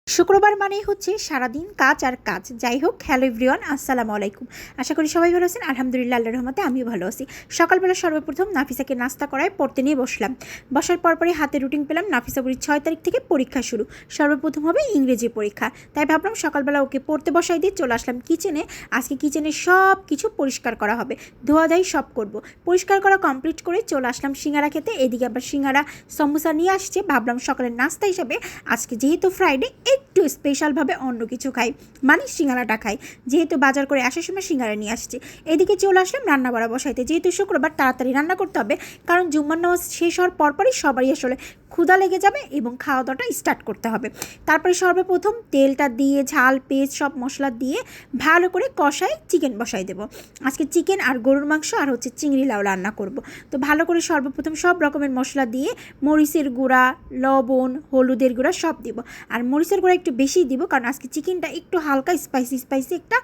শুক্রবার মানেই হচ্ছে সারাদিন কাজ আর কাজ। যাই হোক, হ্যালো এভরিওয়ান, আসসালামু আলাইকুম। আশা করি সবাই ভালো আছেন। আলহামদুলিল্লাহ, আল্লাহর রহমতে আমিও ভালো আছি। সকালবেলা সর্বপ্রথম নাফিসাকে নাস্তা করায় পড়তে নিয়ে বসলাম। বসার পরপরই হাতে রুটিন পেলাম। নাফিসা বুড়ির 6 তারিখ থেকে পরীক্ষা শুরু। সর্বপ্রথম হবে ইংরেজি পরীক্ষা, তাই ভাবলাম সকালবেলা ওকে পড়তে বসাই দিয়ে চলে আসলাম কিচেনে। আজকে কিচেনের সব কিছু পরিষ্কার করা হবে, ধোয়া ধাই সব করব। পরিষ্কার করা কমপ্লিট করে চলে আসলাম সিঙ্গারা খেতে। এদিকে আবার সিঙ্গারা সমোসা নিয়ে আসছে। ভাবলাম সকালের নাস্তা হিসাবে আজকে যেহেতু ফ্রাইডে একটু স্পেশালভাবে অন্য কিছু খাই, মানে সিঙ্গারাটা খাই। যেহেতু বাজার করে আসার সময় সিঙ্গারা নিয়ে আসছি। এদিকে চলে আসলাম রান্না বাড়া বসাইতে। যেহেতু শুক্রবার তাড়াতাড়ি রান্না করতে হবে, কারণ জুম্মার নামাজ শেষ হওয়ার পরপরই সবারই আসলে ক্ষুধা লেগে যাবে এবং খাওয়া দাওয়াটা স্টার্ট করতে হবে। তারপরে সর্বপ্রথম তেলটা দিয়ে ঝাল পেস্ট সব মশলা দিয়ে ভালো করে কষায় চিকেন বসাই দেবো। আজকে চিকেন আর গরুর মাংস আর হচ্ছে চিংড়ি লাউ রান্না করব। তো ভালো করে সর্বপ্রথম সব রকমের মশলা দিয়ে মরিচের গুঁড়া, লবণ, হলুদের গুঁড়া সব দিব। আর মরিচের গুঁড়া একটু বেশি দিব, কারণ আজকে চিকেনটা একটু হালকা স্পাইসি একটা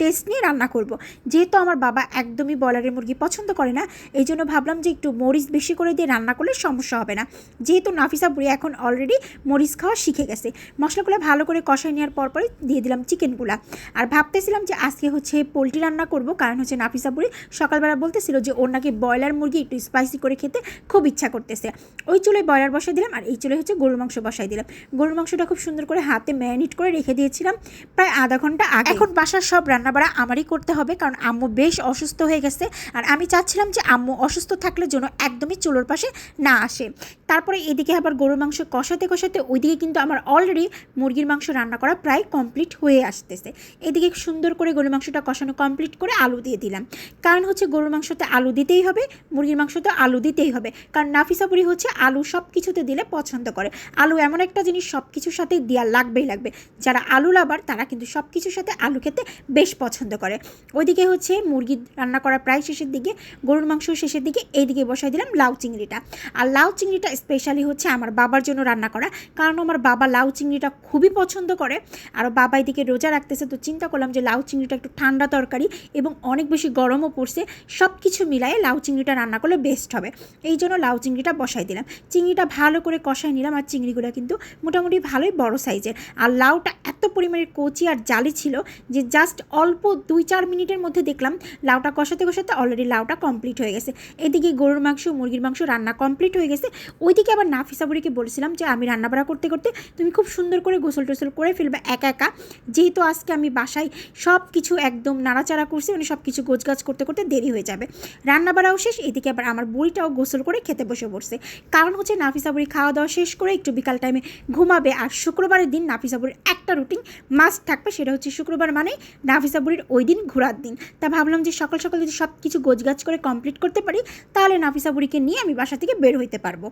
টেস্ট নিয়ে রান্না করব। যেহেতু আমার বাবা একদমই ব্রয়লারের মুরগি পছন্দ করে না, এই জন্য ভাবলাম যে একটু মরিচ বেশি করে দিয়ে রান্না করলে সমস্যা হবে না। যেহেতু নাফিসা বুড়ি এখন অলরেডি মরিচ খাওয়া শিখে গেছে। মশলাগুলো ভালো করে কষাই নেওয়ার পরপরই দিয়ে দিলাম চিকেনগুলা। আর ভাবতেছিলাম যে আজকে হচ্ছে পোলট্রি রান্না করব, কারণ হচ্ছে নাফিসা বুড়ি সকালবেলা বলতেছিল যে ওর নাকি ব্রয়লার মুরগি একটু স্পাইসি করে খেতে খুব ইচ্ছা করতেছে। ওই চুলোয় ব্রয়লার বসাই দিলাম, আর এই চুলোয় হচ্ছে গরুর মাংস বসাই দিলাম। গরুর মাংসটা খুব সুন্দর করে হাতে ম্যারিনেট করে রেখে দিয়েছিলাম প্রায় আধা ঘন্টা আগে। এখন বাসার সব রান্নাবাড়া আমারই করতে হবে, কারণ আম্মু বেশ অসুস্থ হয়ে গেছে। আর আমি চাচ্ছিলাম যে আম্মু অসুস্থ থাকলে যেন একদমই চুলোর পাশে না আসে। তারপরে এদিকে আবার গরুর মাংস কষাতে কষাতে ওইদিকে কিন্তু আমার অলরেডি মুরগির মাংস রান্না করা প্রায় কমপ্লিট হয়ে আসতেছে। এদিকে সুন্দর করে গরুর মাংসটা কষানো কমপ্লিট করে আলু দিয়ে দিলাম, কারণ হচ্ছে গরুর মাংসতে আলু দিতেই হবে, মুরগির মাংসতে আলু দিতেই হবে। কারণ নাফিসা বুড়ি হচ্ছে আলু সব কিছুতে দিলে পছন্দ করে। আলু এমন একটা জিনিস সব কিছুর সাথেই দেওয়া লাগবেই লাগবে। যারা আলু লাভার তারা কিন্তু সব কিছুর সাথে আলু খেতে বেশ পছন্দ করে। ওইদিকে হচ্ছে মুরগি রান্না করা প্রায় শেষের দিকে, গরুর মাংস শেষের দিকে। এইদিকে বসাই দিলাম লাউ চিংড়িটা। আর লাউ চিংড়িটা স্পেশালি হচ্ছে আমার বাবার জন্য রান্না করা, কারণ আমার বাবা লাউ চিংড়িটা খুবই পছন্দ করে। আর বাবা এদিকে রোজা রাখতেছে, তো চিন্তা করলাম যে লাউ চিংড়িটা একটু ঠান্ডা তরকারি এবং অনেক বেশি গরমও পড়ছে, সব কিছু মিলায়ে লাউ চিংড়িটা রান্না করলে বেস্ট হবে। এই জন্য লাউ চিংড়িটা বসাই দিলাম। চিংড়িটা ভালো করে কষাই নিলাম। আর চিংড়িগুলো কিন্তু মোটামুটি ভালোই বড় সাইজের। আর লাউটা এত পরিমাণের কচি আর জালি ছিল যে জাস্ট অল্প 2-4 মিনিটের মধ্যে দেখলাম লাউটা কষাতে কষাতে অলরেডি লাউটা কমপ্লিট হয়ে গেছে। এদিকে গরুর মাংস মুরগির মাংস রান্না কমপ্লিট হয়ে গেছে। ওইদিকে আবার নাফিসা বুড়িকে বলেছিলাম যে আমি রান্নাবাড়া করতে করতে তুমি খুব সুন্দর করে গোসল টোসল করে ফেলবে একা একা। যেহেতু আজকে আমি বাসায় সব কিছু একদম নাড়াচাড়া করছি, মানে সব কিছু গোছগাছ করতে করতে দেরি হয়ে যাবে। রান্নাবাড়াও শেষ। এদিকে আবার আমার বুড়িটাও গোসল করে খেতে বসে পড়ছে, কারণ হচ্ছে নাফিসা বুড়ি খাওয়া দাওয়া শেষ করে একটু বিকাল টাইমে ঘুমাবে। আর শুক্রবারের দিন নাফিসা বুড়ির একটা রুটিন মাস্ট থাকবে, সেটা হচ্ছে শুক্রবার মানে নাফিসা বুড়ির ওই দিন ঘোরার দিন। তা ভাবলাম যে সকাল সকাল যদি সব কিছু গোছগাছ করে কমপ্লিট করতে পারি, তাহলে নাফিসা বুড়িকে নিয়ে আমি বাসা থেকে বের হইতে পারবো।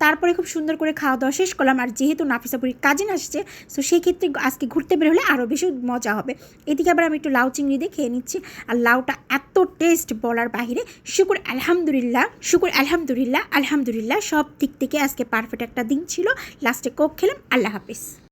তারপরে খুব সুন্দর করে খাওয়া দাওয়া শেষ করলাম। আর যেহেতু নাফিসা বুড়ির কাজিন আসছে, তো সেই ক্ষেত্রে আজকে ঘুরতে বের হলে আরও বেশি মজা হবে। এদিকে আবার আমি একটু লাউ চিংড়ি দিয়ে খেয়ে নিচ্ছি। আর লাউটা এত টেস্ট বলার বাহিরে। শুকুর আলহামদুলিল্লাহ, শুকুর আলহামদুলিল্লাহ, আলহামদুলিল্লাহ, সব দিক থেকে আজকে পারফেক্ট একটা দিন ছিল। লাস্টে কোক খেলাম। আল্লাহ হাফিজ।